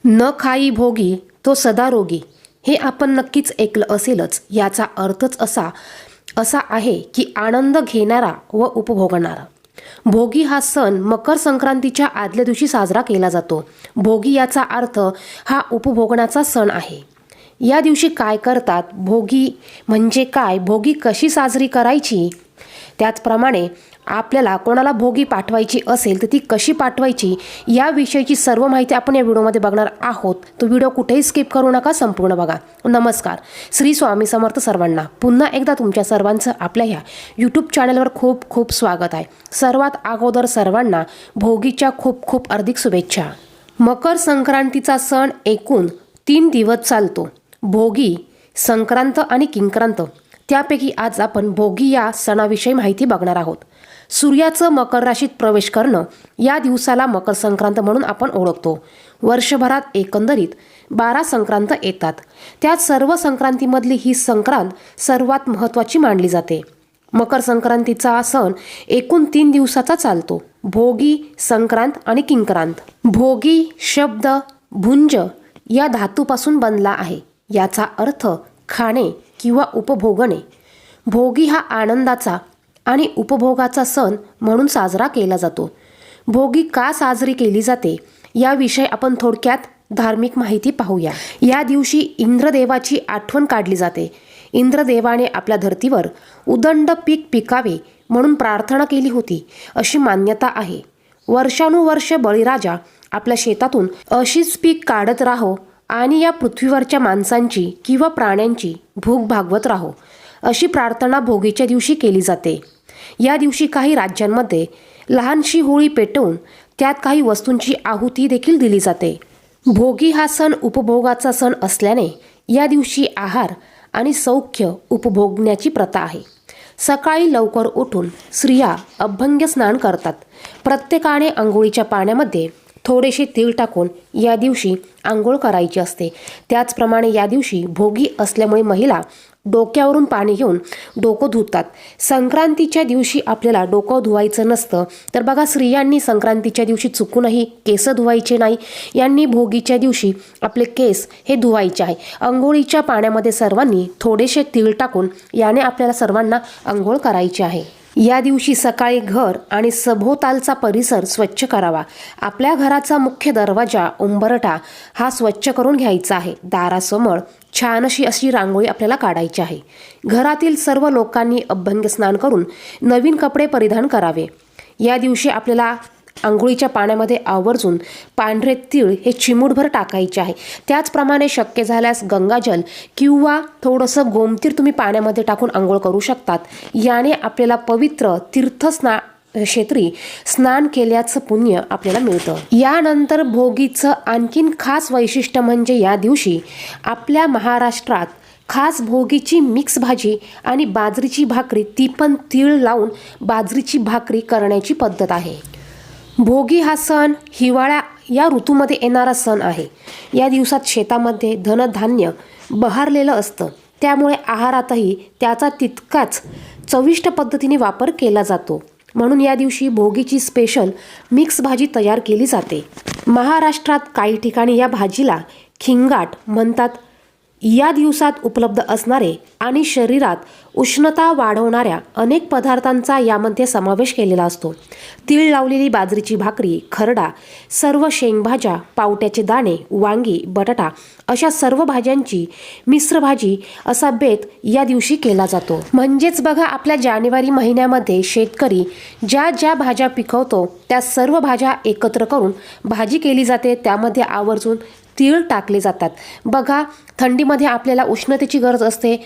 न खाई भोगी तो सदा रोगी हे आपण नक्कीच ऐकलं असेलच। याचा अर्थच असा आहे की आनंद घेणारा व उपभोगणारा। भोगी हा सण मकर संक्रांतीच्या आदल्या दिवशी साजरा केला जातो। भोगी याचा अर्थ हा उपभोगण्याचा सण आहे। या दिवशी काय करतात, भोगी म्हणजे काय, भोगी कशी साजरी करायची, त्याचप्रमाणे आपल्याला कोणाला भोगी पाठवायची असेल तर ती कशी पाठवायची याविषयीची सर्व माहिती आपण या व्हिडिओमध्ये बघणार आहोत। तो व्हिडिओ कुठेही स्किप करू नका, संपूर्ण बघा। नमस्कार, श्री स्वामी समर्थ सर्वांना पुन्हा एकदा तुमच्या सर्वांचं आपल्या ह्या यूट्यूब चॅनलवर खूप खूप स्वागत आहे। सर्वात अगोदर सर्वांना भोगीच्या खूप खूप हार्दिक शुभेच्छा। मकर संक्रांतीचा सण एकूण 3 दिवस चालतो। भोगी, संक्रांत आणि किंक्रांत, त्यापैकी आज आपण भोगी या सणाविषयी माहिती बघणार आहोत। सूर्याचं मकर राशीत प्रवेश करणं या दिवसाला मकर संक्रांत म्हणून आपण ओळखतो। वर्षभरात एकंदरीत 12 संक्रांत येतात, त्यात सर्व संक्रांतीमधली ही संक्रांत सर्वात महत्त्वाची मानली जाते। मकर संक्रांतीचा सण एकूण 3 दिवसाचा चालतो। भोगी, संक्रांत आणि किंक्रांत। भोगी शब्द भुंज या धातूपासून बनला आहे। याचा अर्थ खाणे किंवा उपभोगणे। भोगी हा आनंदाचा आणि उपभोगाचा सण म्हणून साजरा केला जातो। भोगी का साजरी केली जाते याविषयी आपण थोडक्यात धार्मिक माहिती पाहूया। या दिवशी इंद्रदेवाची आठवण काढली जाते। इंद्रदेवाने आपल्या धर्तीवर उदंड पीक पिकावे म्हणून प्रार्थना केली होती अशी मान्यता आहे। वर्षानुवर्ष बळीराजा आपल्या शेतातून अशीच पीक काढत राहो आणि या पृथ्वीवरच्या माणसांची किंवा प्राण्यांची भूक भागवत राहो अशी प्रार्थना भोगीच्या दिवशी केली जाते। या दिवशी काही राज्यांमध्ये लहानशी होळी पेटवून त्यात काही वस्तूंची आहुती देखील दिली जाते। भोगी हा सण उपभोगाचा सण असल्याने या दिवशी आहार आणि सौख्य उपभोगण्याची प्रथा आहे। सकाळी लवकर उठून स्त्रिया अभ्यंग स्नान करतात। प्रत्येकाने अंघोळीच्या पाण्यामध्ये थोडेसे तीळ टाकून या दिवशी आंघोळ करायची असते। त्याचप्रमाणे या दिवशी भोगी असल्यामुळे महिला डोक्यावरून पाणी घेऊन डोकं धुतात। संक्रांतीच्या दिवशी आपल्याला डोकं धुवायचं नसतं, तर बघा स्त्रियांनी संक्रांतीच्या दिवशी चुकूनही केस धुवायचे नाही। यांनी भोगीच्या दिवशी आपले केस हे धुवायचे आहे। अंघोळीच्या पाण्यामध्ये सर्वांनी थोडेसे तीळ टाकून याने आपल्याला सर्वांना आंघोळ करायची आहे। या दिवशी सकाळी घर आणि सभोवतालचा परिसर स्वच्छ करावा। आपल्या घराचा मुख्य दरवाजा, उंबरठा हा स्वच्छ करून घ्यायचा आहे। दारासमोर छान अशी रांगोळी आपल्याला काढायची आहे। घरातील सर्व लोकांनी अभ्यंग स्नान करून नवीन कपडे परिधान करावे। या दिवशी आपल्याला आंघोळीच्या पाण्यामध्ये आवर्जून पांढरे तीळ हे चिमूटभर टाकायचे आहे। त्याचप्रमाणे शक्य झाल्यास गंगाजल किंवा थोडंसं गोमतीर तुम्ही पाण्यामध्ये टाकून आंघोळ करू शकतात। याने आपल्याला पवित्र क्षेत्री स्नान केल्याचं पुण्य आपल्याला मिळतं। यानंतर भोगीचं आणखीन खास वैशिष्ट्य म्हणजे या दिवशी आपल्या महाराष्ट्रात खास भोगीची मिक्स भाजी आणि बाजरीची भाकरी, ती पण तीळ लावून बाजरीची भाकरी करण्याची पद्धत आहे। भोगी हा सण हिवाळा या ऋतूमध्ये येणारा सण आहे। या दिवसात शेतामध्ये धनधान्य बहरलेलं असतं, त्यामुळे आहारातही त्याचा तितकाच चविष्ट पद्धतीने वापर केला जातो। म्हणून या दिवशी भोगीची स्पेशल मिक्स भाजी तयार केली जाते। महाराष्ट्रात काही ठिकाणी या भाजीला खिंगाट म्हणतात। या दिवसात उपलब्ध असणारे आणि शरीरात उष्णता वाढवणाऱ्या अनेक पदार्थांचा यामध्ये समावेश केलेला असतो। तीळ लावलेली बाजरीची भाकरी, खरडा, सर्व शेंगभाज्या, पावट्याचे दाणे, वांगी, बटाटा अशा सर्व भाज्यांची मिश्र भाजी असा बेत या दिवशी केला जातो। म्हणजेच बघा, आपल्या जानेवारी महिन्यामध्ये शेतकरी ज्या ज्या भाज्या पिकवतो त्या सर्व भाज्या एकत्र करून भाजी केली जाते। त्यामध्ये आवर्जून तीळ टाकले जातात। बघा, थंडीमध्ये आपल्याला उष्णतेची गरज असते,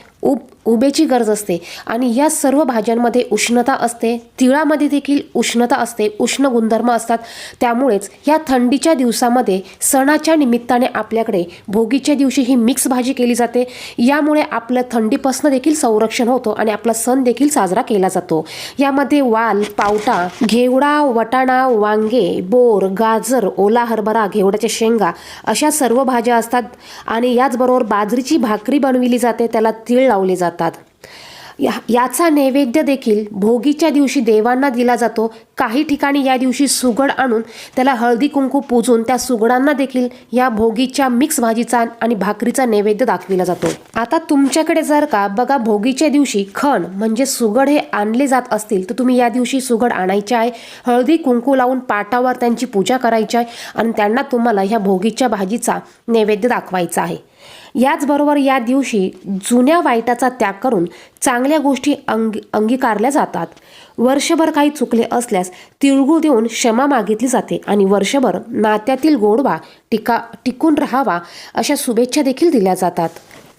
उबेची गरज असते आणि या सर्व भाज्यांमध्ये उष्णता असते। तिळामध्ये देखील उष्णता असते, उष्ण गुणधर्म असतात। त्यामुळेच या थंडीच्या दिवसामध्ये सणाच्या निमित्ताने आपल्याकडे भोगीच्या दिवशी ही मिक्स भाजी केली जाते। यामुळे आपलं थंडीपासून देखील संरक्षण होतं आणि आपला सण देखील साजरा केला जातो। यामध्ये वाल, पावटा, घेवडा, वटाणा, वांगे, बोर, गाजर, ओला हरभरा, घेवड्याच्या शेंगा अशा सर्व भाज्या असतात आणि याचबरोबर बाजरीची भाकरी बनविली जाते, त्याला तीळ लावले जातात। याचा नैवेद्य देखील भोगीच्या दिवशी देवांना दिला जातो. काही ठिकाणी या दिवशी सुगड आणून त्याला हळदी कुंकू पूजून त्या सुगडांना देखील या भोगीच्या मिक्स भाजीचा आणि भाकरीचा नैवेद्य दाखविला जातो. आता तुमच्याकडे जर का बघा भोगीच्या दिवशी खण म्हणजे सुगड हे आणले जात असतील तर तुम्ही या दिवशी सुगड आणायचे आहे, हळदी कुंकू लावून पाटावर त्यांची पूजा करायची आहे आणि त्यांना तुम्हाला ह्या भोगीच्या भाजीचा नैवेद्य दाखवायचा आहे. याचबरोबर या दिवशी जुन्या वाईटाचा त्याग करून चांगल्या गोष्टी अंगीकारल्या जातात. वर्षभर काही चुकले असल्यास तिळगुळ देऊन क्षमा मागितली जाते आणि वर्षभर नात्यातील गोडवा टिकून राहावा अशा शुभेच्छा देखील दिल्या जातात.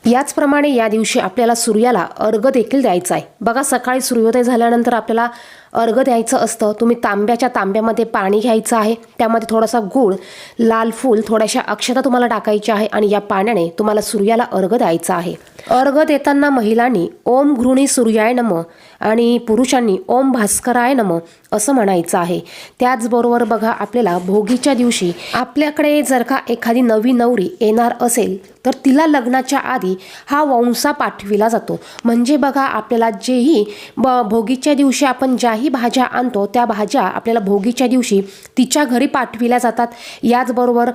याचप्रमाणे या दिवशी आपल्याला सूर्याला अर्घ्य देखील द्यायचा आहे. बघा सकाळी सूर्योदय झाल्यानंतर आपल्याला अर्घ्य द्यायचं असतं. तुम्ही तांब्यामध्ये पाणी घ्यायचं आहे, त्यामध्ये थोडासा गूळ, लाल फूल, थोड्याशा अक्षता तुम्हाला टाकायच्या आहे आणि या पाण्याने तुम्हाला सूर्याला अर्घ्य द्यायचं आहे. अर्घ्य देताना महिलांनी ओम घृणी सूर्याय नमः आणि पुरुषांनी ओम भास्कराय नमः असं म्हणायचं आहे. त्याचबरोबर बघा आपल्याला भोगीच्या दिवशी आपल्याकडे जर का एखादी नवी नवरी येणार असेल तर तिला लग्नाच्या आधी हा वंसा पाठविला जातो. म्हणजे बघा आपल्याला जेही भोगीच्या दिवशी आपण ज्याही भाज्या आणतो त्या भाज्या आपल्याला भोगीच्या दिवशी तिच्या घरी पाठविल्या जातात. याचबरोबर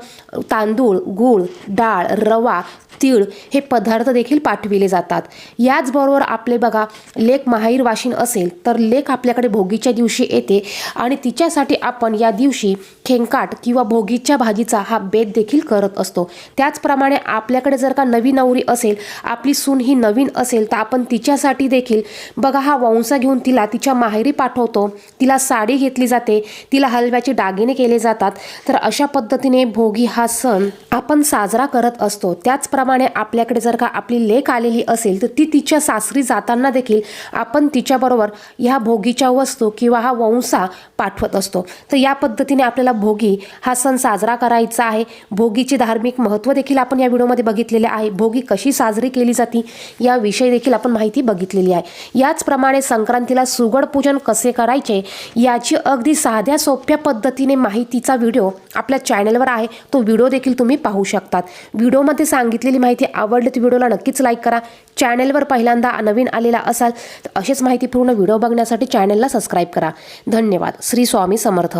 तांदूळ, गूळ, डाळ, रवा, तीळ हे पदार्थ देखील पाठविले जातात. याचबरोबर आपले बघा लेक माहेर वाशिन असेल तर लेक आपल्याकडे भोगीच्या दिवशी येते आणि तिच्यासाठी आपण या दिवशी खेंकाट किंवा भोगीच्या भाजीचा हा बेत देखील करत असतो. त्याचप्रमाणे आपल्याकडे जर का नवी नवरी असेल, आपली सून ही नवीन असेल तर आपण तिच्यासाठी देखील बघा हा वंसा घेऊन तिला तिच्या माहेरी पाठवतो. तिला साडी घेतली जाते, तिला हलव्याचे दागिने केले जातात. तर अशा पद्धतीने भोगी हा सण आपण साजरा करत असतो. त्याचप्रमाणे आपल्याकडे जर का आपली लेक आलेली असेल तर ती तिच्या सासरी जाताना देखील आपण तिच्याबरोबर ह्या भोगीच्या वस्तू किंवा हा वंसा पाठवत असतो. तर या पद्धतीने आपल्याला भोगी हा सण साजरा करायचा आहे. भोगीचे धार्मिक महत्त्व देखील आपण या व्हिडिओमध्ये बघितलेले आहे. भोगी कशी साजरी केली जाते याविषयी देखील आपण माहिती बघितलेली आहे. याचप्रमाणे संक्रांतीला सुगड पूजन कसे करायचे याची अगदी साध्या सोप्या पद्धतीने माहितीचा व्हिडिओ आपल्या चॅनलवर आहे. तो व्हिडिओ देखील तुम्ही पाहू शकतात. व्हिडिओमध्ये सांगितलेली माहिती आवडली तर व्हिडिओला नक्कीच लाईक करा. चॅनलवर पहिल्यांदा नवीन आलेला असाल तर असेच माहितीपूर्ण व्हिडिओ बघण्यासाठी चॅनलला सबस्क्राईब करा. धन्यवाद. श्री स्वामी समर्थ.